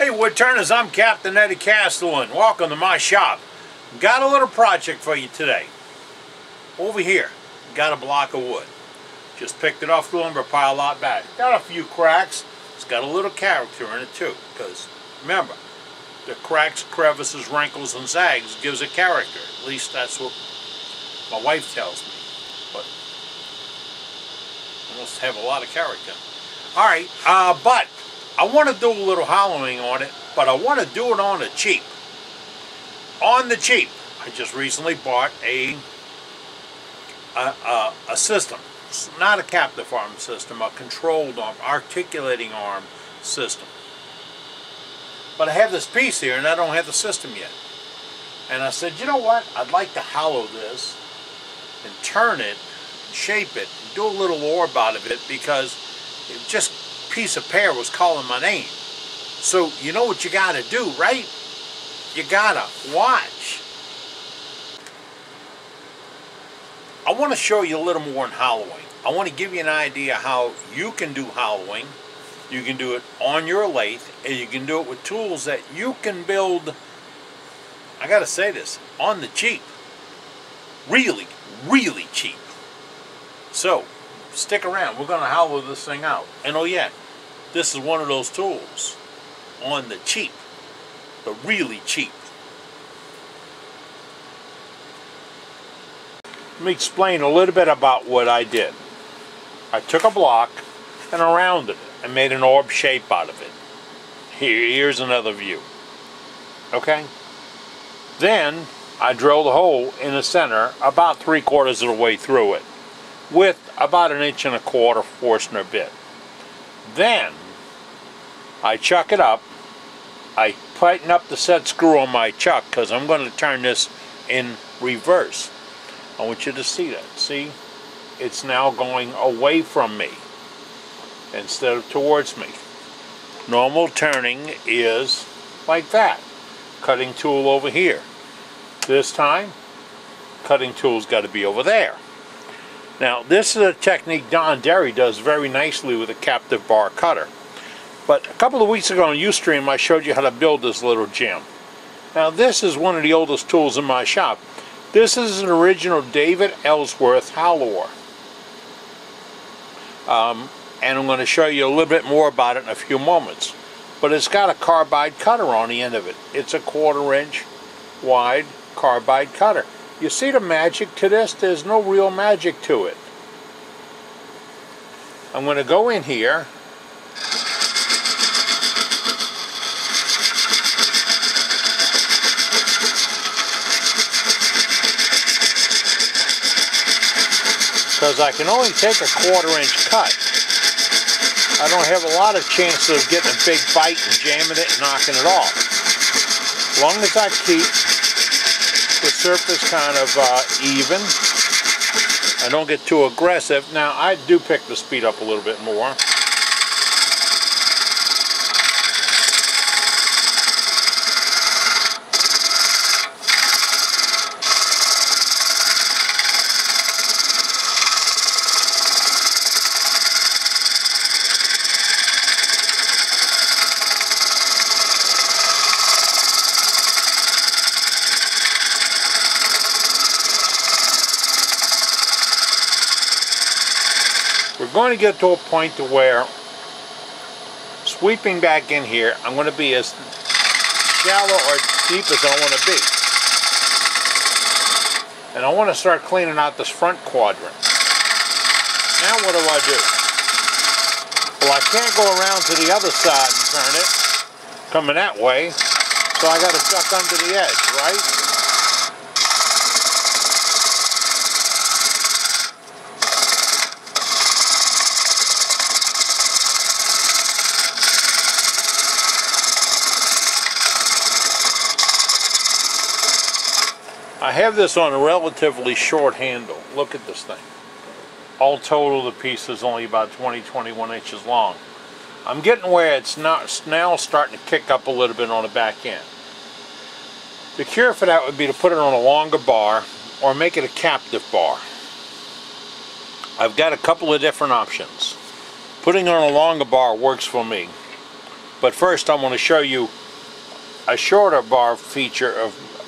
Hey Woodturners, I'm Captain Eddie Castellan. Welcome to my shop. Got a little project for you today. Over here, got a block of wood. Just picked it off the lumber pile out back. Got a few cracks. It's got a little character in it too, because remember, the cracks, crevices, wrinkles, and zags gives it character. At least that's what my wife tells me. But it must have a lot of character. Alright, but I want to do a little hollowing on it, but I want to do it on the cheap. On the cheap. I just recently bought a system. It's not a captive arm system, a controlled arm, articulating arm system. But I have this piece here and I don't have the system yet. And I said, you know what? I'd like to hollow this and turn it, and shape it, and do a little orb out of it, because it just piece of pear was calling my name. So you know what you gotta do, right? You gotta watch. I want to show you a little more in hollowing. I want to give you an idea how you can do hollowing. You can do it on your lathe, and you can do it with tools that you can build, I gotta say this, on the cheap. Really, really cheap. So stick around, we're going to hollow this thing out. And oh yeah, this is one of those tools on the cheap, but really cheap. Let me explain a little bit about what I did. I took a block and I rounded it and made an orb shape out of it. Here's another view. Okay? Then I drilled a hole in the center about 3/4 of the way through it, with about 1.25 inches Forstner bit. Then I chuck it up. I tighten up the set screw on my chuck because I'm going to turn this in reverse. I want you to see that. See? It's now going away from me instead of towards me. Normal turning is like that. Cutting tool over here. This time, cutting tool's got to be over there. Now, this is a technique Don Derry does very nicely with a captive bar cutter. But a couple of weeks ago on Ustream, I showed you how to build this little gem. Now, this is one of the oldest tools in my shop. This is an original David Ellsworth hollower. And I'm going to show you a little bit more about it in a few moments. But it's got a carbide cutter on the end of it. It's a 1/4 inch wide carbide cutter. You see the magic to this? There's no real magic to it. I'm going to go in here. Because I can only take a 1/4 inch cut. I don't have a lot of chances of getting a big bite and jamming it and knocking it off. As long as I keep the surface kind of even, I don't get too aggressive. Now I do pick the speed up a little bit more. We're going to get to a point to where, sweeping back in here, I'm going to be as shallow or deep as I want to be. And I want to start cleaning out this front quadrant. Now what do I do? Well, I can't go around to the other side and turn it, coming that way, so I got to duck under the edge, right? I have this on a relatively short handle. Look at this thing. All total, the piece is only about 20-21 inches long. I'm getting where it's now starting to kick up a little bit on the back end. The cure for that would be to put it on a longer bar or make it a captive bar. I've got a couple of different options. Putting it on a longer bar works for me. But first I want to show you a shorter bar feature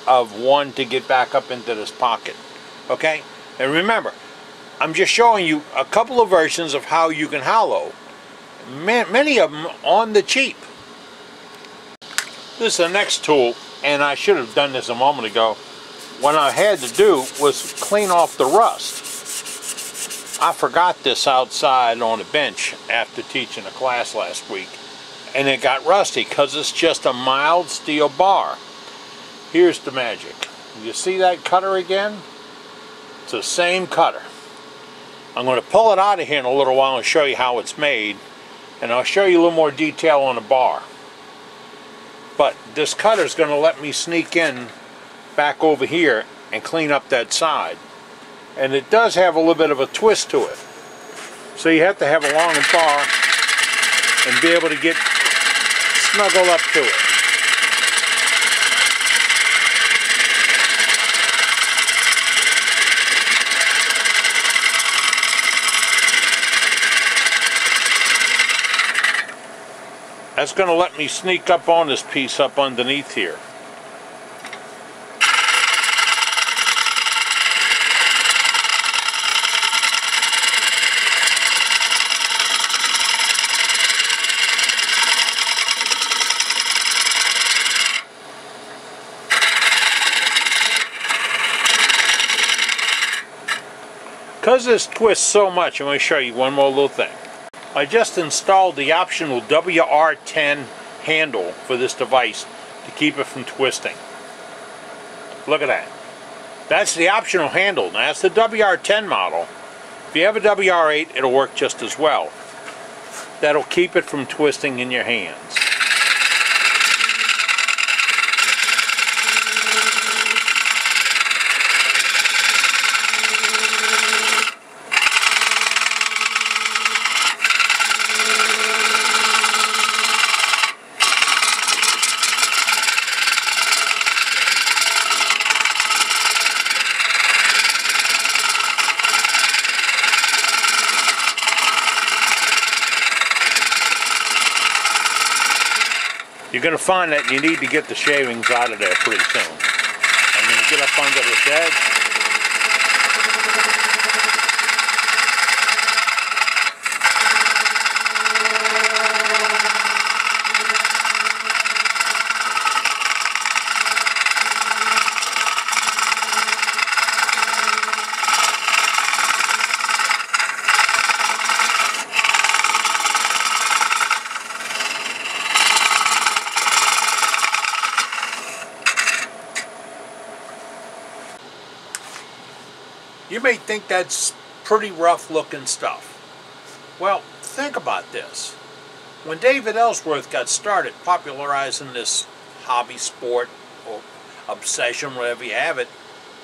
of one to get back up into this pocket. Okay? And remember, I'm just showing you a couple of versions of how you can hollow. Many of them on the cheap. This is the next tool, and I should have done this a moment ago. What I had to do was clean off the rust. I forgot this outside on a bench after teaching a class last week, and it got rusty because it's just a mild steel bar. Here's the magic. You see that cutter again? It's the same cutter. I'm going to pull it out of here in a little while and show you how it's made, and I'll show you a little more detail on the bar. But this cutter is going to let me sneak in back over here and clean up that side. And it does have a little bit of a twist to it. So you have to have a long bar and be able to get snuggled up to it. That's going to let me sneak up on this piece up underneath here. Because this twists so much, I'm going to show you one more little thing. I just installed the optional WR10 handle for this device to keep it from twisting. Look at that. That's the optional handle. Now that's the WR10 model. If you have a WR8, it'll work just as well. That'll keep it from twisting in your hands. You're going to find that you need to get the shavings out of there pretty soon. I'm going to get up under this edge. You may think that's pretty rough looking stuff. Well, think about this. When David Ellsworth got started popularizing this hobby sport or obsession, whatever you have it,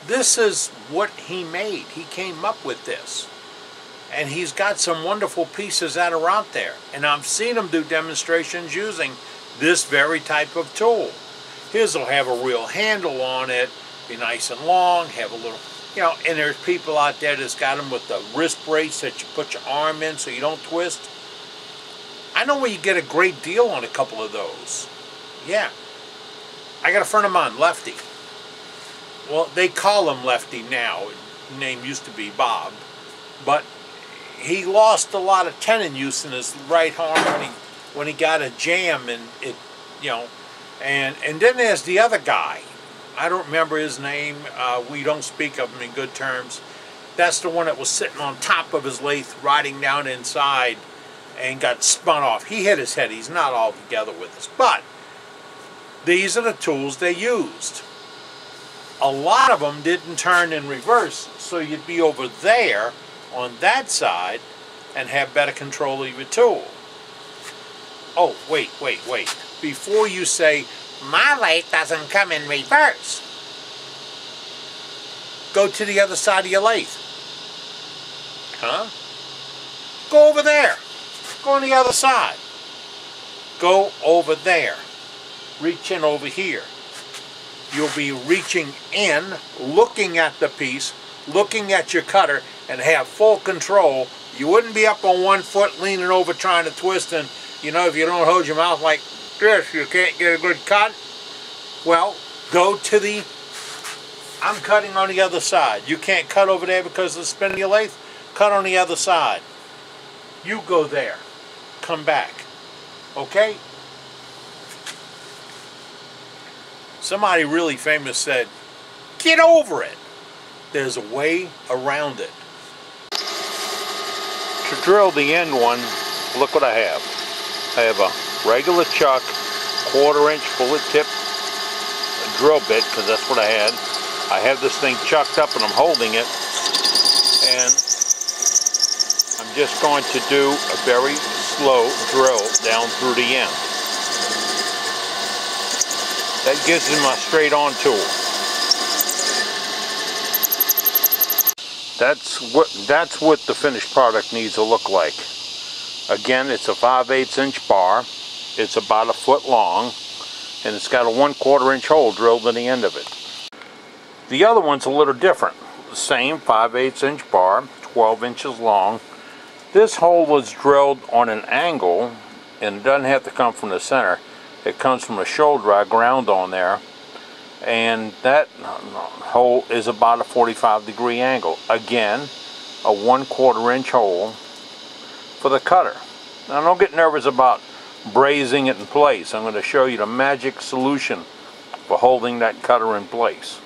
this is what he made. He came up with this. And he's got some wonderful pieces that are out there. And I've seen him do demonstrations using this very type of tool. His will have a real handle on it, be nice and long, have a little... You know, and there's people out there that's got them with the wrist brace that you put your arm in so you don't twist. I know where you get a great deal on a couple of those. Yeah. I got a friend of mine, Lefty. Well, they call him Lefty now. His name used to be Bob. But he lost a lot of tendon use in his right arm when he got a jam and it, you know. And then there's the other guy. I don't remember his name. We don't speak of him in good terms. That's the one that was sitting on top of his lathe, riding down inside, and got spun off. He hit his head. He's not all together with us. But these are the tools they used. A lot of them didn't turn in reverse, so you'd be over there on that side and have better control of your tool. Oh, wait. Before you say, my lathe doesn't come in reverse, go to the other side of your lathe. Huh? Go over there. Go on the other side. Go over there. Reach in over here. You'll be reaching in, looking at the piece, looking at your cutter, and have full control. You wouldn't be up on one foot leaning over trying to twist and You know, if you don't hold your mouth like this, you can't get a good cut. Well, go to the, I'm cutting on the other side. You can't cut over there because of the spin of your lathe. Cut on the other side. You go there. Come back. Okay? Somebody really famous said, get over it. There's a way around it. To drill the end one, look what I have. I have a regular chuck, 1/4 inch bullet tip drill bit, because that's what I had. I have this thing chucked up and I'm holding it, and I'm just going to do a very slow drill down through the end. That gives me my straight on tool. That's what the finished product needs to look like. Again, it's a 5/8 inch bar. It's about 1 foot long, and it's got a 1/4 inch hole drilled in the end of it. The other one's a little different. The same 5/8 inch bar, 12 inches long. This hole was drilled on an angle, and it doesn't have to come from the center. It comes from a shoulder I ground on there, and that hole is about a 45-degree angle. Again, a 1/4 inch hole for the cutter. Now don't get nervous about brazing it in place. I'm going to show you the magic solution for holding that cutter in place.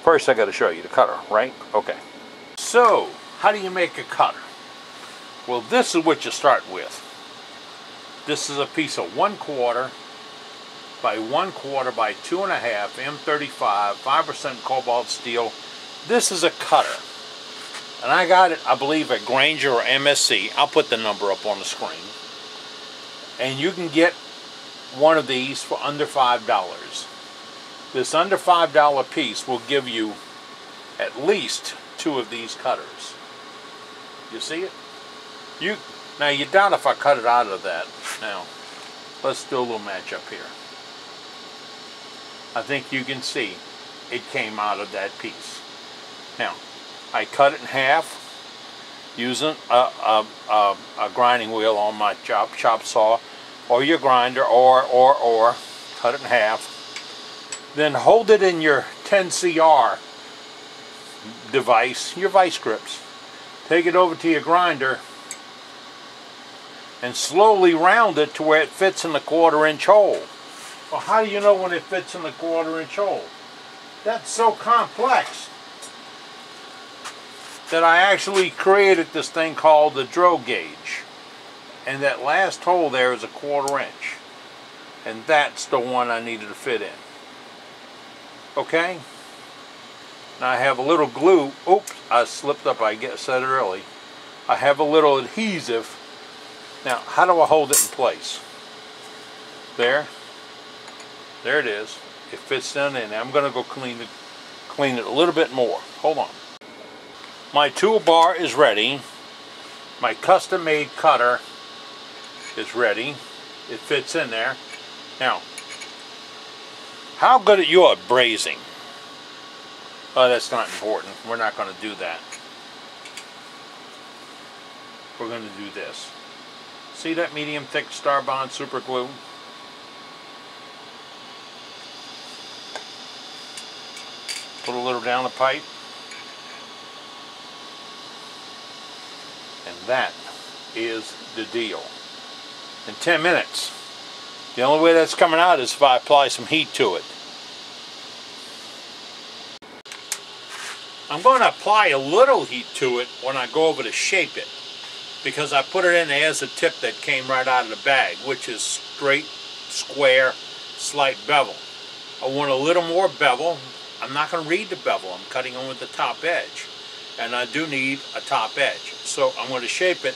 First I got to show you the cutter, right? Okay. So, how do you make a cutter? Well, this is what you start with. This is a piece of 1/4 by 1/4 by 2.5 M35 5% cobalt steel. This is a cutter, and I got it, I believe, at Granger or MSC. I'll put the number up on the screen, and you can get one of these for under $5. This under $5 piece will give you at least 2 of these cutters. You see it? Now you doubt if I cut it out of that. Now let's do a little match up here. I think you can see it came out of that piece. Now I cut it in half using a grinding wheel on my chop saw, or your grinder, or cut it in half. Then hold it in your 10CR device, your vice grips. Take it over to your grinder and slowly round it to where it fits in the 1/4 inch hole. Well, how do you know when it fits in the 1/4 inch hole? That's so complex that I actually created this thing called the drill gauge. And that last hole there is a 1/4 inch. And that's the one I needed to fit in. Okay? Now I have a little glue. Oops, I slipped up, said it early. I have a little adhesive. Now, how do I hold it in place? There. There it is. It fits down in there. I'm going to go clean it a little bit more. Hold on. My toolbar is ready. My custom-made cutter is ready. It fits in there. Now, how good are you at brazing? Oh, that's not important. We're not going to do that. We're going to do this. See that medium thick Starbond super glue? Put a little down the pipe. And that is the deal. In 10 minutes. The only way that's coming out is if I apply some heat to it. I'm going to apply a little heat to it when I go over to shape it, because I put it in as a tip that came right out of the bag, which is straight, square, slight bevel. I want a little more bevel. I'm not going to read the bevel. I'm cutting on with the top edge, and I do need a top edge. So I'm going to shape it.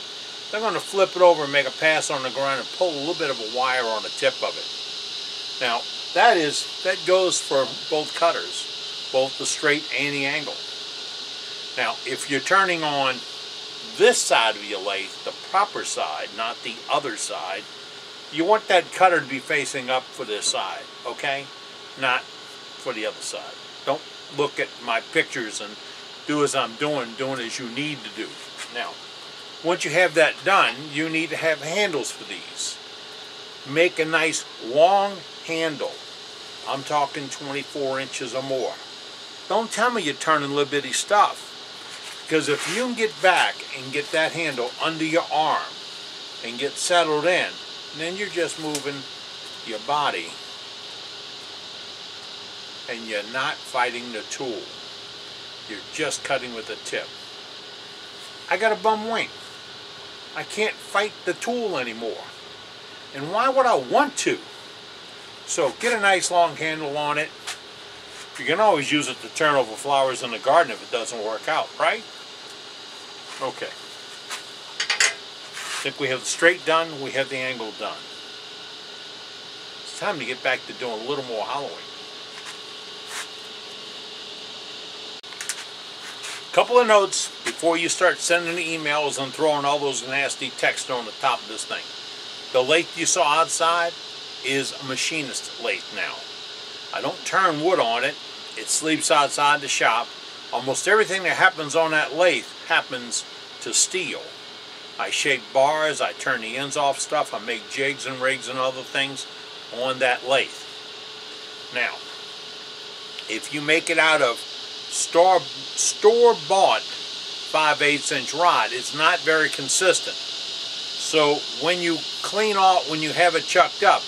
Then I'm going to flip it over and make a pass on the grind and pull a little bit of a wire on the tip of it. Now that goes for both cutters, both the straight and the angle. Now if you're turning on this side of your lathe, the proper side, not the other side, you want that cutter to be facing up for this side, okay? Not for the other side. Don't look at my pictures and do as I'm doing as you need to do. Now, once you have that done, you need to have handles for these. make a nice long handle. I'm talking 24 inches or more. Don't tell me you're turning little bitty stuff. Because if you can get back and get that handle under your arm and get settled in, then you're just moving your body and you're not fighting the tool. You're just cutting with the tip. I got a bum wing. I can't fight the tool anymore. And why would I want to? So get a nice long handle on it. You can always use it to turn over flowers in the garden if it doesn't work out, right? Okay. I think we have the straight done, we have the angle done. It's time to get back to doing a little more hollowing. Couple of notes before you start sending the emails and throwing all those nasty text on the top of this thing. The lathe you saw outside is a machinist lathe now. I don't turn wood on it. It sleeps outside the shop. Almost everything that happens on that lathe happens to steel. I shape bars, I turn the ends off stuff, I make jigs and rigs and other things on that lathe. Now, if you make it out of store-bought 5/8 inch rod, it's not very consistent. So when you clean off, when you have it chucked up,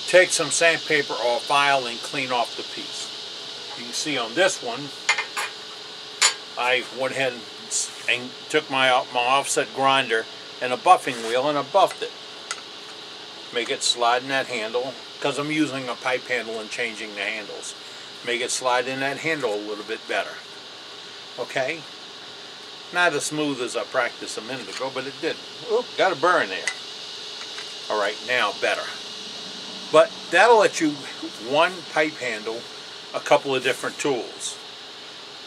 take some sandpaper or a file and clean off the piece. You can see on this one, I went ahead and took my offset grinder and a buffing wheel and I buffed it. Make it slide in that handle, because I'm using a pipe handle and changing the handles. Make it slide in that handle a little bit better. Okay? Not as smooth as I practiced a minute ago, but it didn't. Oop, got a burn there. Alright, now better. But that'll let you one pipe handle a couple of different tools.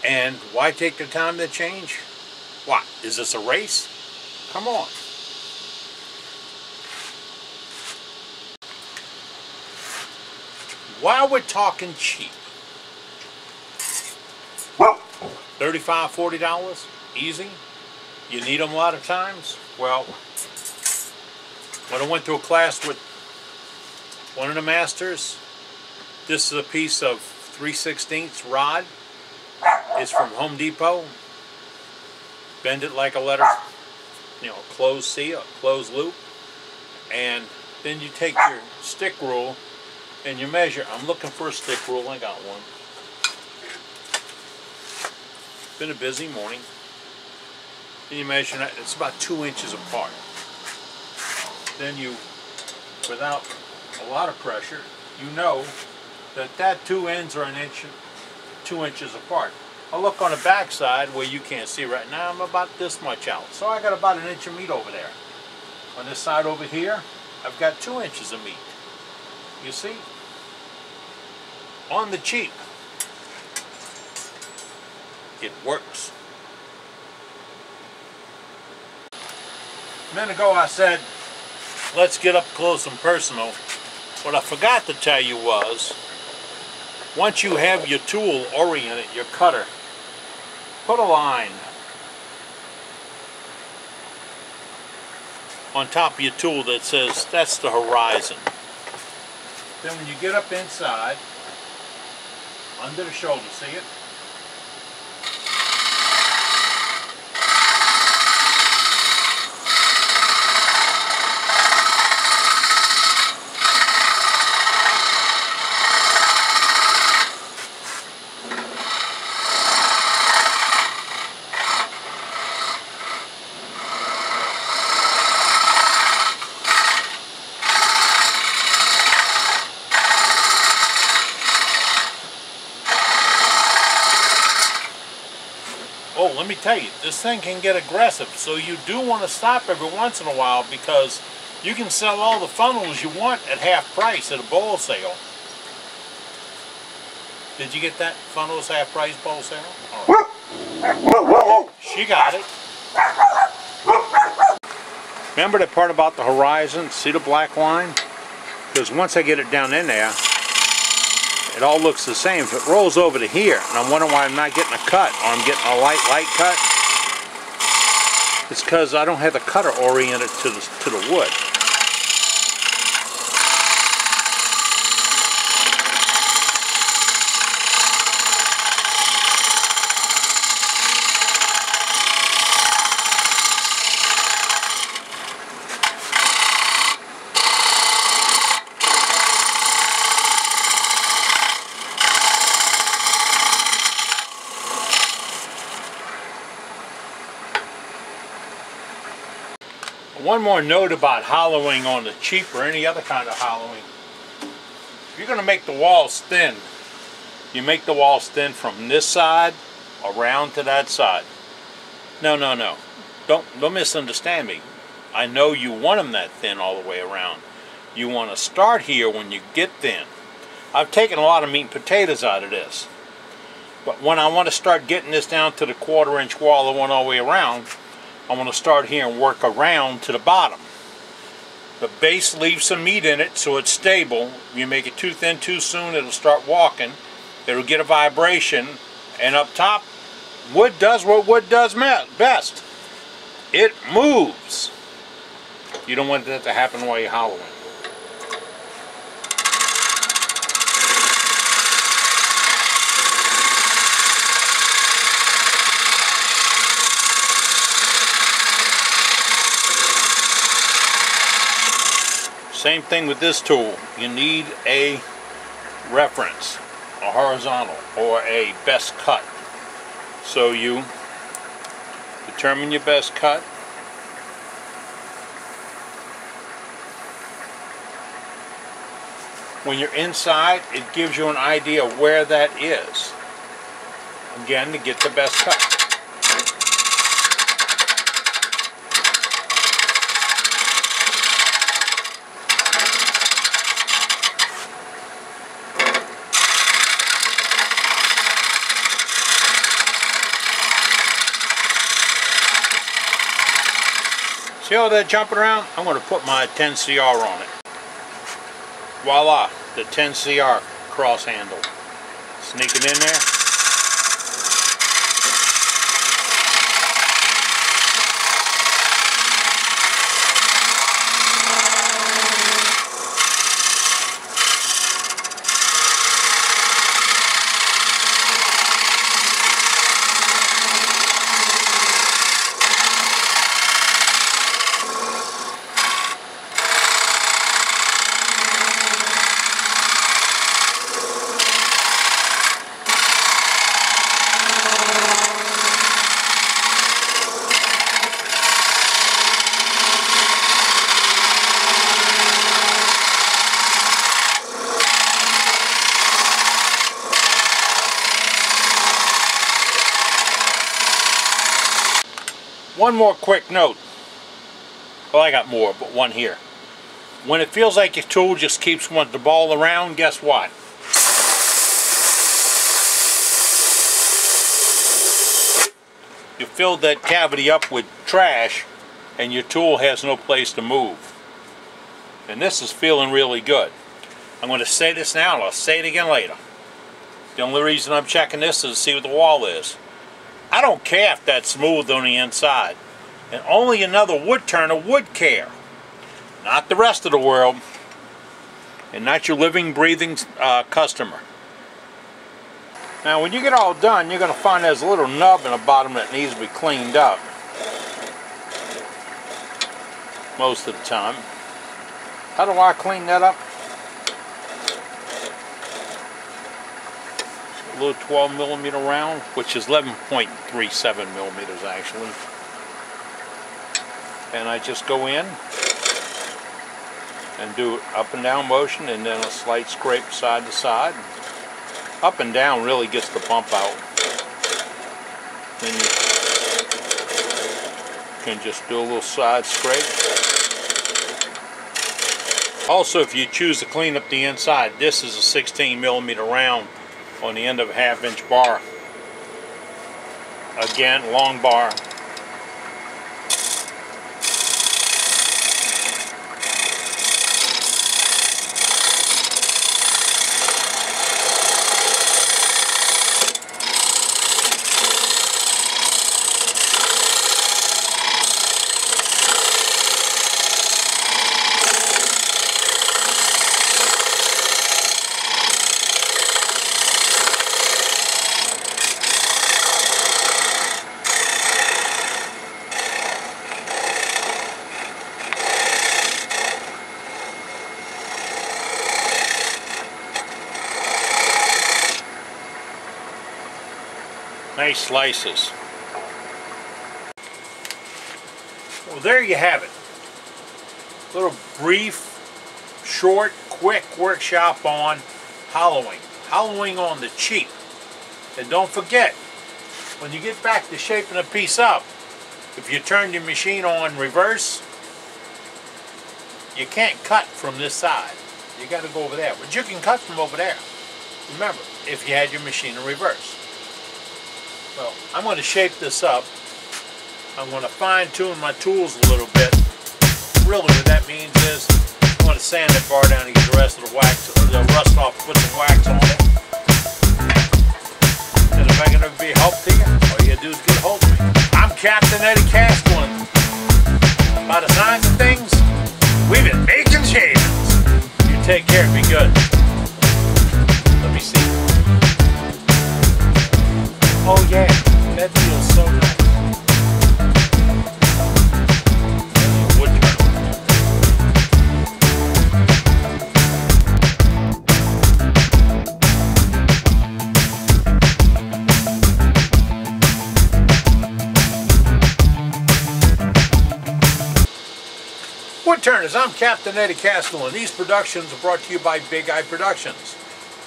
And why take the time to change? What? Is this a race? Come on. While we're talking cheap, $35, $40, easy. You need them a lot of times. Well, when I went to a class with one of the masters, this is a piece of 3/16 rod. It's from Home Depot. Bend it like a letter, closed C, a closed loop. And then you take your stick rule and you measure. I'm looking for a stick rule, I got one. Been a busy morning. Then you measure that, it's about 2 inches apart. Then you, without a lot of pressure, you know that two ends are 2 inches apart. I'll look on the back side where you can't see right now. I'm about this much out. So I got about 1 inch of meat over there. On this side over here, I've got 2 inches of meat. You see? On the cheap. It works. A minute ago I said, let's get up close and personal. What I forgot to tell you was, once you have your tool oriented, your cutter, put a line on top of your tool that says that's the horizon. Then when you get up inside, under the shoulder, see it? Oh, let me tell you, this thing can get aggressive, so you do want to stop every once in a while, because you can sell all the funnels you want at half price at a bowl sale. Did you get that? Funnels half price bowl sale? Right. She got it. Remember that part about the horizon? See the black line? Because once I get it down in there, it all looks the same. If it rolls over to here, and I'm wondering why I'm not getting a cut, or I'm getting a light cut, it's because I don't have the cutter oriented to the wood. One more note about hollowing on the cheap or any other kind of hollowing. If you're going to make the walls thin, you make the walls thin from this side around to that side. No. Don't misunderstand me. I know you want them that thin all the way around. You want to start here when you get thin. I've taken a lot of meat and potatoes out of this. But when I want to start getting this down to the 1/4 inch wall that went all the way around, I want to start here and work around to the bottom. The base leaves some meat in it so it's stable. If you make it too thin too soon, it'll start walking. It'll get a vibration. And up top, wood does what wood does best. It moves. You don't want that to happen while you're hollowing. Same thing with this tool. You need a reference, a horizontal or a best cut. So you determine your best cut. When you're inside, it gives you an idea of where that is. Again, to get the best cut. See all that jumping around? I'm going to put my 10 CR on it. Voila, the 10 CR cross handle. Sneak it in there. One more quick note. Well, I got more, but one here. When it feels like your tool just keeps wanting to ball around, guess what? You filled that cavity up with trash and your tool has no place to move. And this is feeling really good. I'm going to say this now and I'll say it again later. The only reason I'm checking this is to see what the wall is. I don't care if that's smooth on the inside. And only another wood turner would care. Not the rest of the world. And not your living, breathing customer. Now when you get all done, you're going to find there's a little nub in the bottom that needs to be cleaned up. Most of the time. How do I clean that up? A little 12mm round, which is 11.37 millimeters actually. And I just go in and do up and down motion and then a slight scrape side to side. Up and down really gets the bump out. Then you can just do a little side scrape. Also, if you choose to clean up the inside, this is a 16mm round on the end of a 1/2 inch bar. Again, long bar. Nice slices. Well, there you have it. little brief, short, quick workshop on hollowing. Hollowing on the cheap. And don't forget, when you get back to shaping a piece up, if you turn your machine on reverse, you can't cut from this side. You got to go over there. But you can cut from over there. Remember, if you had your machine in reverse. Well, I'm going to shape this up. I'm going to fine-tune my tools a little bit. Really what that means is I'm going to sand that bar down and get the rest of the wax, or the rust off, put some wax on it. And if I can ever be a help to you, all you got to do is get a hold of me. I'm Captain Eddie Castellan. By the signs of things, we've been making shavings. You take care, be good. Let me see. Oh yeah, that feels so nice. Wood Turners, I'm Captain Eddie Castellan. These productions are brought to you by Big Eye Productions.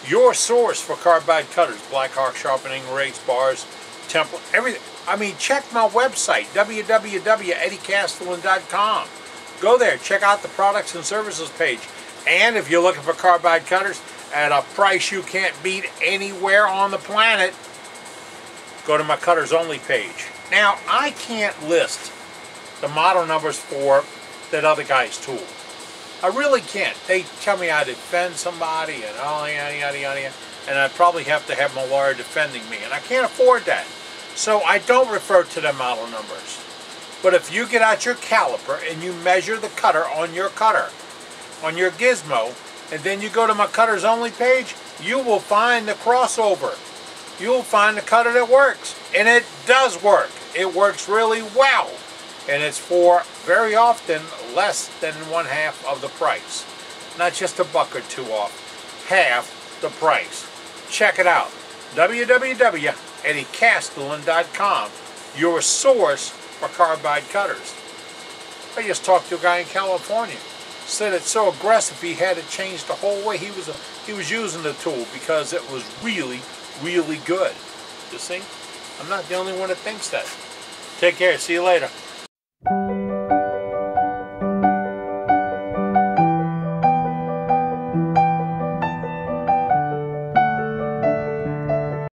Your source for carbide cutters, Black Hawk sharpening, race bars, template, everything. I mean, check my website, www.eddiecastellan.com. Go there, check out the products and services page. And if you're looking for carbide cutters at a price you can't beat anywhere on the planet, go to my Cutters Only page. Now, I can't list the model numbers for that other guy's tool. I really can't. They tell me I defend somebody and oh yada yada yada, and I probably have to have my lawyer defending me, and I can't afford that. So I don't refer to the model numbers. But if you get out your caliper and you measure the cutter, on your gizmo, and then you go to my Cutters Only page, you will find the crossover. You will find the cutter that works, and it does work. It works really well. And it's for, very often, less than 1/2 of the price. Not just $1 or $2 off, half the price. Check it out. www.eddiecastellan.com, your source for carbide cutters. I just talked to a guy in California. Said it's so aggressive he had to change the whole way he was using the tool because it was really, really good. You see? I'm not the only one that thinks that. Take care. See you later.